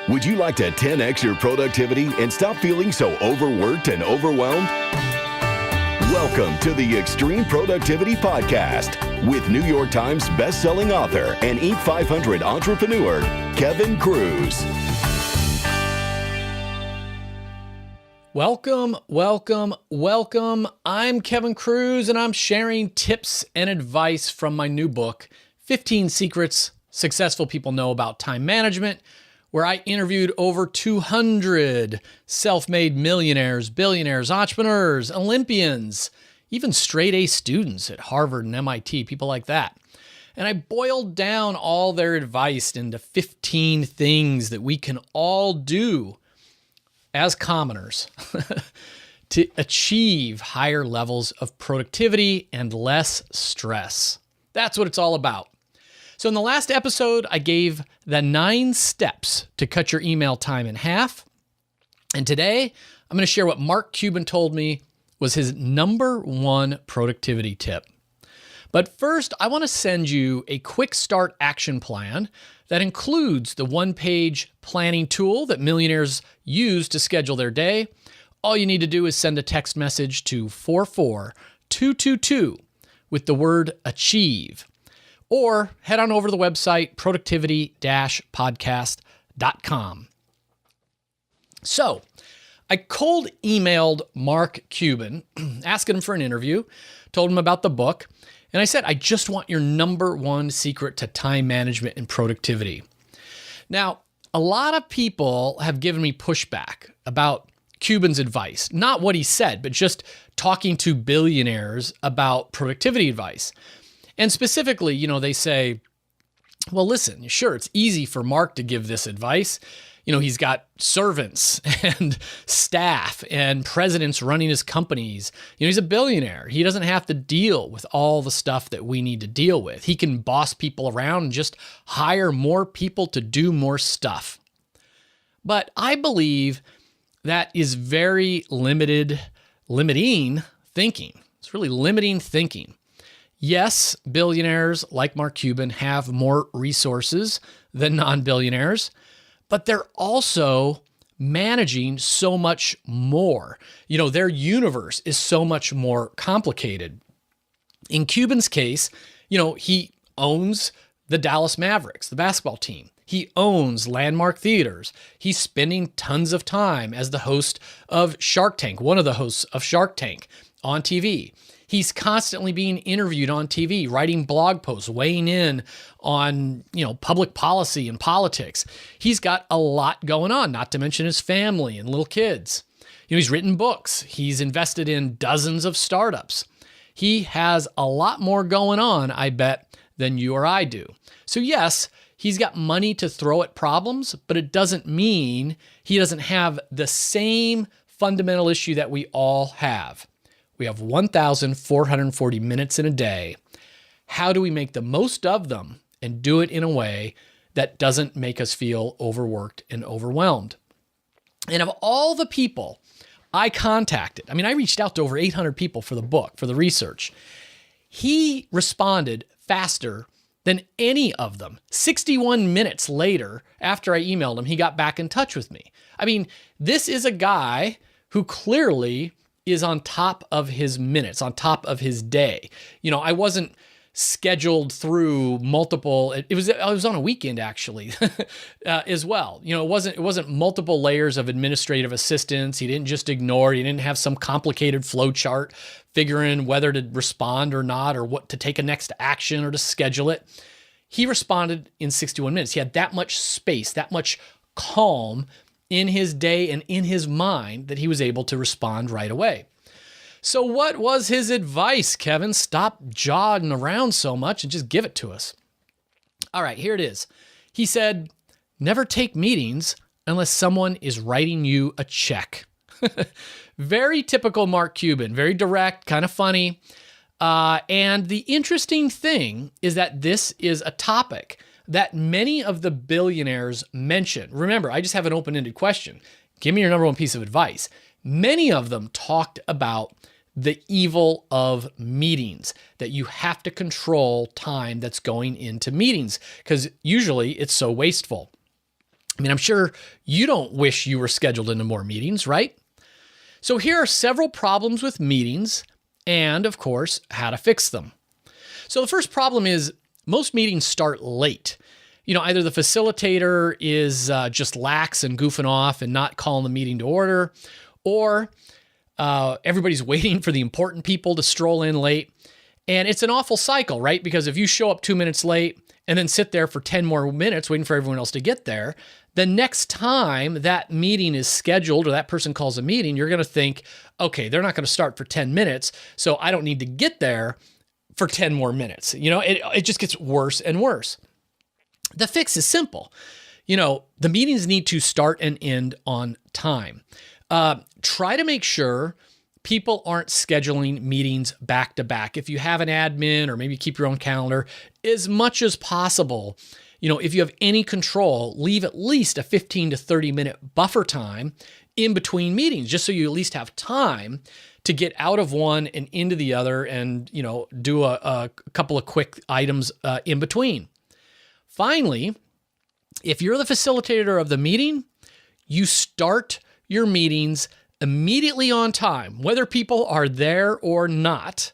Would you like to 10x your productivity and stop feeling so overworked and overwhelmed? Welcome to the Extreme Productivity Podcast with New York Times bestselling author and Inc. 500 entrepreneur, Kevin Kruse. Welcome. I'm Kevin Kruse, and I'm sharing tips and advice from my new book, 15 Secrets Successful People Know About Time Management, where I interviewed over 200 self-made millionaires, billionaires, entrepreneurs, Olympians, even straight-A students at Harvard and MIT, people like that. And I boiled down all their advice into 15 things that we can all do as commoners to achieve higher levels of productivity and less stress. That's what it's all about. So in the last episode, I gave the 9 steps to cut your email time in half. And today, I'm going to share what Mark Cuban told me was his number 1 productivity tip. But first, I want to send you a quick start action plan that includes the one-page planning tool that millionaires use to schedule their day. All you need to do is send a text message to 44222 with the word achieve. Or head on over to the website, productivity-podcast.com. So, I cold emailed Mark Cuban, asking him for an interview, told him about the book, and I said, I just want your number 1 secret to time management and productivity. Now, a lot of people have given me pushback about Cuban's advice. Not what he said, but just talking to billionaires about productivity advice. And specifically, they say, well, listen, sure, it's easy for Mark to give this advice. He's got servants and staff and presidents running his companies. He's a billionaire. He doesn't have to deal with all the stuff that we need to deal with. He can boss people around and just hire more people to do more stuff. But I believe that is very limiting thinking. It's really limiting thinking. Yes, billionaires like Mark Cuban have more resources than non-billionaires, but they're also managing so much more. Their universe is so much more complicated. In Cuban's case, he owns the Dallas Mavericks, the basketball team. He owns landmark theaters. He's spending tons of time as the host of Shark Tank, one of the hosts of Shark Tank on TV. He's constantly being interviewed on TV, writing blog posts, weighing in on, public policy and politics. He's got a lot going on, not to mention his family and little kids. He's written books. He's invested in dozens of startups. He has a lot more going on, I bet, than you or I do. So yes, he's got money to throw at problems, but it doesn't mean he doesn't have the same fundamental issue that we all have. We have 1,440 minutes in a day. How do we make the most of them and do it in a way that doesn't make us feel overworked and overwhelmed? And of all the people I contacted, I reached out to over 800 people for the book, for the research. He responded faster than any of them. 61 minutes later, after I emailed him, he got back in touch with me. This is a guy who clearly is on top of his minutes, on top of his day. I wasn't scheduled through multiple. I was on a weekend actually, as well. It wasn't multiple layers of administrative assistance. He didn't just ignore. He didn't have some complicated flow chart figuring whether to respond or not, or what to take a next action or to schedule it. He responded in 61 minutes. He had that much space, that much calm in his day and in his mind that he was able to respond right away. So what was his advice, Kevin? Stop jogging around so much and just give it to us. All right, here it is. He said, never take meetings unless someone is writing you a check. Very typical Mark Cuban, very direct, kind of funny. And the interesting thing is that this is a topic that many of the billionaires mention. Remember, I just have an open-ended question. Give me your number 1 piece of advice. Many of them talked about the evil of meetings, that you have to control time that's going into meetings because usually it's so wasteful. I mean, I'm sure you don't wish you were scheduled into more meetings, right? So here are several problems with meetings and, of course, how to fix them. So the first problem is most meetings start late. Either the facilitator is just lax and goofing off and not calling the meeting to order, or everybody's waiting for the important people to stroll in late. And it's an awful cycle, right? Because if you show up 2 minutes late and then sit there for 10 more minutes waiting for everyone else to get there, the next time that meeting is scheduled or that person calls a meeting, you're going to think, okay, they're not going to start for 10 minutes, so I don't need to get there for 10 more minutes. It just gets worse and worse. The fix is simple. The meetings need to start and end on time. Try to make sure people aren't scheduling meetings back to back. If you have an admin or maybe keep your own calendar, as much as possible, if you have any control, leave at least a 15 to 30 minute buffer time in between meetings, just so you at least have time to get out of one and into the other and, do a couple of quick items in between. Finally, if you're the facilitator of the meeting, you start your meetings immediately on time, whether people are there or not,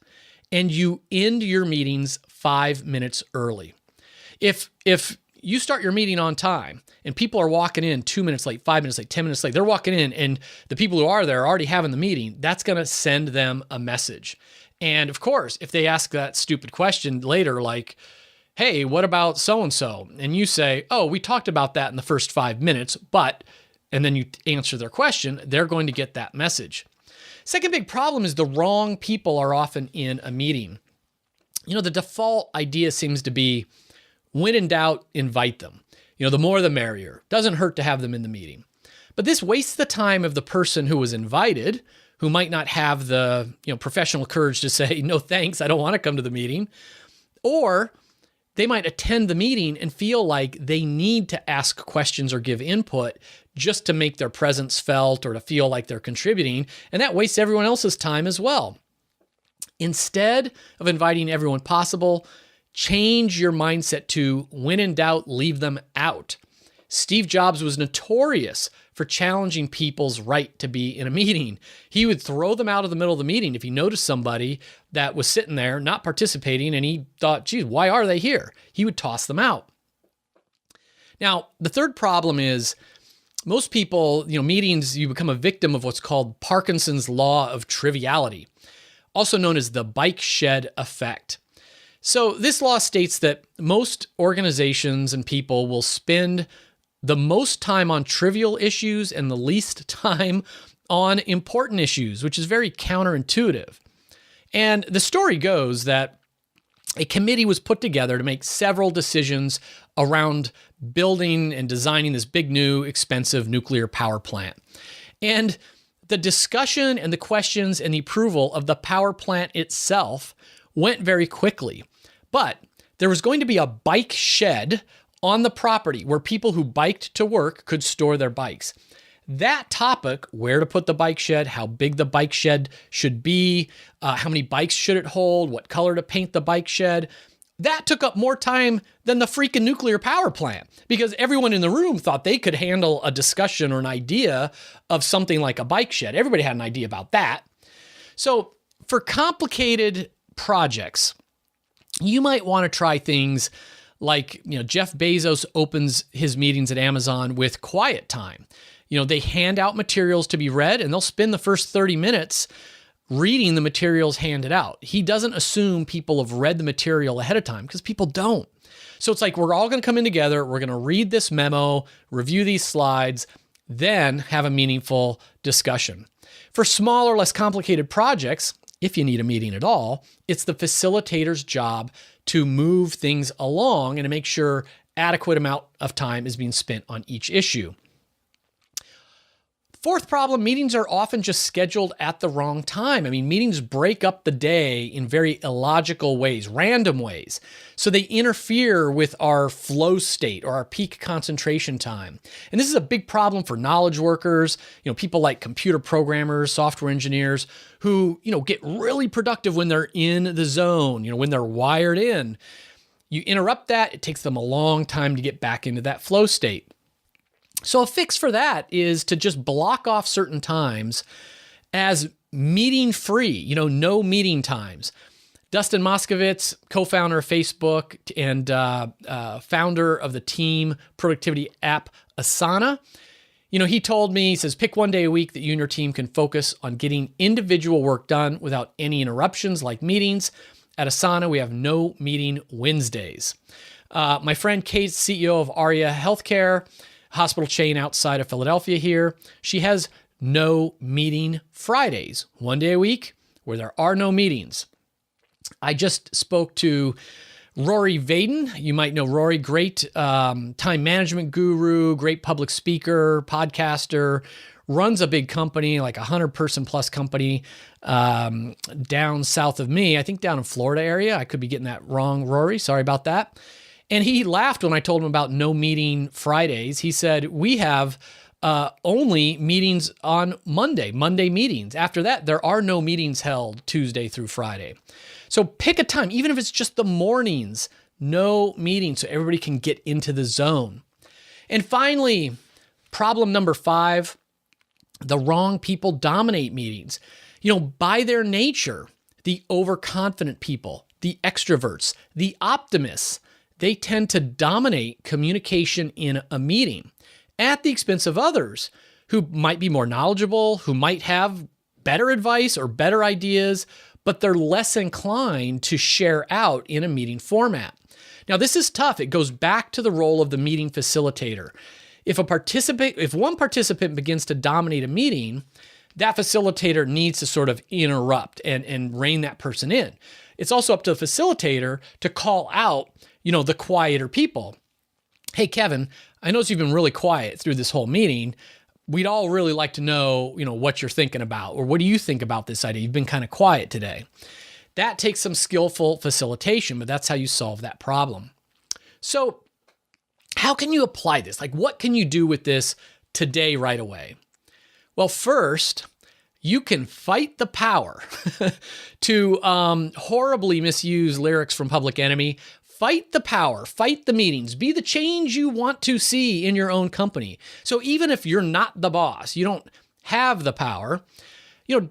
and you end your meetings 5 minutes early. If you start your meeting on time and people are walking in 2 minutes late, 5 minutes late, 10 minutes late, they're walking in and the people who are there are already having the meeting, that's going to send them a message. And of course, if they ask that stupid question later, like, hey, what about so-and-so? And you say, oh, we talked about that in the first 5 minutes, and then you answer their question, they're going to get that message. Second big problem is the wrong people are often in a meeting. The default idea seems to be, when in doubt, invite them. The more the merrier. Doesn't hurt to have them in the meeting. But this wastes the time of the person who was invited, who might not have the professional courage to say, no thanks, I don't want to come to the meeting. Or they might attend the meeting and feel like they need to ask questions or give input just to make their presence felt or to feel like they're contributing, and that wastes everyone else's time as well. Instead of inviting everyone possible, change your mindset to, when in doubt, leave them out. Steve Jobs was notorious for challenging people's right to be in a meeting. He would throw them out of the middle of the meeting if he noticed somebody that was sitting there not participating and he thought, geez, why are they here? He would toss them out. Now, the third problem is most people, meetings, you become a victim of what's called Parkinsons Law of triviality, also known as the bike shed effect. So this law states that most organizations and people will spend the most time on trivial issues and the least time on important issues, which is very counterintuitive. And the story goes that a committee was put together to make several decisions around building and designing this big new expensive nuclear power plant. And the discussion and the questions and the approval of the power plant itself went very quickly. But there was going to be a bike shed on the property where people who biked to work could store their bikes. That topic, where to put the bike shed, how big the bike shed should be, how many bikes should it hold, what color to paint the bike shed, that took up more time than the freaking nuclear power plant because everyone in the room thought they could handle a discussion or an idea of something like a bike shed. Everybody had an idea about that. So for complicated projects, you might want to try things like, Jeff Bezos opens his meetings at Amazon with quiet time. They hand out materials to be read and they'll spend the first 30 minutes reading the materials handed out. He doesn't assume people have read the material ahead of time because people don't. So it's like, we're all going to come in together. We're going to read this memo, review these slides, then have a meaningful discussion. For smaller, less complicated projects, if you need a meeting at all, it's the facilitator's job to move things along and to make sure adequate amount of time is being spent on each issue. Fourth problem, meetings are often just scheduled at the wrong time. Meetings break up the day in very illogical ways, random ways. So they interfere with our flow state or our peak concentration time. And this is a big problem for knowledge workers, people like computer programmers, software engineers who, get really productive when they're in the zone, when they're wired in. You interrupt that, it takes them a long time to get back into that flow state. So a fix for that is to just block off certain times as meeting free, no meeting times. Dustin Moskovitz, co-founder of Facebook and founder of the team productivity app Asana, he told me, he says, pick one day a week that you and your team can focus on getting individual work done without any interruptions like meetings. At Asana, we have no meeting Wednesdays. My friend Kate's CEO of Aria Healthcare, hospital chain outside of Philadelphia here, she has no meeting Fridays, one day a week where there are no meetings. I just spoke to Rory Vaden. You might know Rory, great time management guru, great public speaker, podcaster, runs a big company, like 100-person plus company down south of me, I think down in Florida area. I could be getting that wrong, Rory. Sorry about that. And he laughed when I told him about no meeting Fridays. He said, we have only meetings on Monday meetings. After that, there are no meetings held Tuesday through Friday. So pick a time, even if it's just the mornings, no meetings so everybody can get into the zone. And finally, problem number 5, the wrong people dominate meetings. By their nature, the overconfident people, the extroverts, the optimists, they tend to dominate communication in a meeting at the expense of others who might be more knowledgeable, who might have better advice or better ideas, but they're less inclined to share out in a meeting format. Now, this is tough. It goes back to the role of the meeting facilitator. If one participant begins to dominate a meeting, that facilitator needs to sort of interrupt and rein that person in. It's also up to the facilitator to call out, the quieter people. Hey, Kevin, I noticed you've been really quiet through this whole meeting. We'd all really like to know, what you're thinking about, or what do you think about this idea? You've been kind of quiet today. That takes some skillful facilitation, but that's how you solve that problem. So how can you apply this? Like, what can you do with this today right away? Well, first, you can fight the power to horribly misuse lyrics from Public Enemy. Fight the power, fight the meetings, be the change you want to see in your own company. So even if you're not the boss, you don't have the power,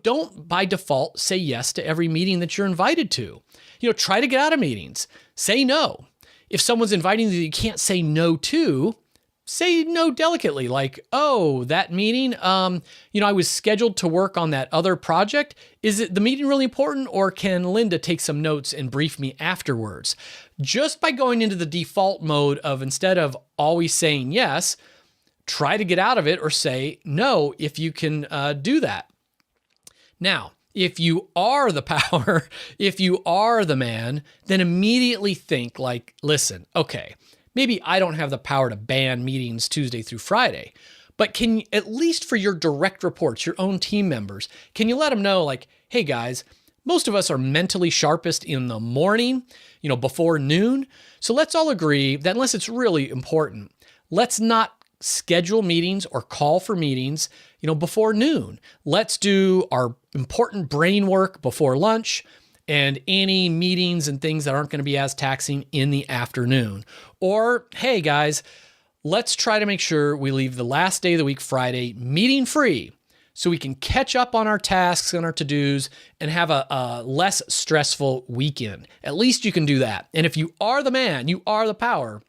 don't by default say yes to every meeting that you're invited to. Try to get out of meetings. Say no. If someone's inviting you that you can't say no to, say no delicately, like, oh, that meeting, I was scheduled to work on that other project. Is it the meeting really important, or can Linda take some notes and brief me afterwards? Just by going into the default mode of, instead of always saying yes, try to get out of it or say no if you can do that. Now, if you are the power, if you are the man, then immediately think like, listen, okay, maybe I don't have the power to ban meetings Tuesday through Friday, but can you, at least for your direct reports, your own team members, can you let them know like, hey guys, most of us are mentally sharpest in the morning, before noon. So let's all agree that unless it's really important, let's not schedule meetings or call for meetings, before noon. Let's do our important brain work before lunch, and any meetings and things that aren't going to be as taxing in the afternoon. Or, hey guys, let's try to make sure we leave the last day of the week, Friday, meeting free, so we can catch up on our tasks and our to-dos and have a less stressful weekend. At least you can do that. And if you are the man, you are the power,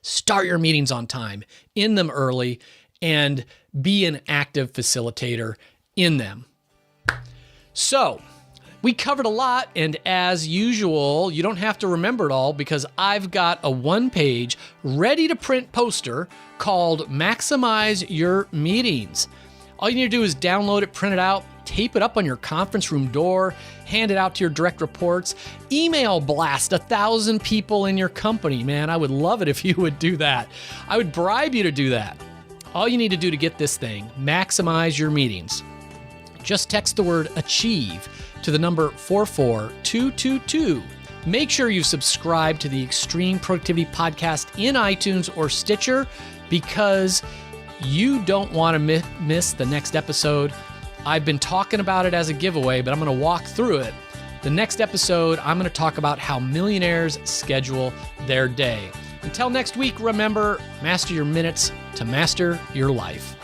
start your meetings on time, end them early, and be an active facilitator in them. So, we covered a lot, and as usual, you don't have to remember it all because I've got a one-page, ready-to-print poster called Maximize Your Meetings. All you need to do is download it, print it out, tape it up on your conference room door, hand it out to your direct reports, email blast 1,000 people in your company. Man, I would love it if you would do that. I would bribe you to do that. All you need to do to get this thing, Maximize Your Meetings, just text the word ACHIEVE to the number 44222. Make sure you subscribe to the Extreme Productivity Podcast in iTunes or Stitcher, because you don't want to miss the next episode. I've been talking about it as a giveaway, but I'm going to walk through it. The next episode, I'm going to talk about how millionaires schedule their day. Until next week, remember, master your minutes, to master your life.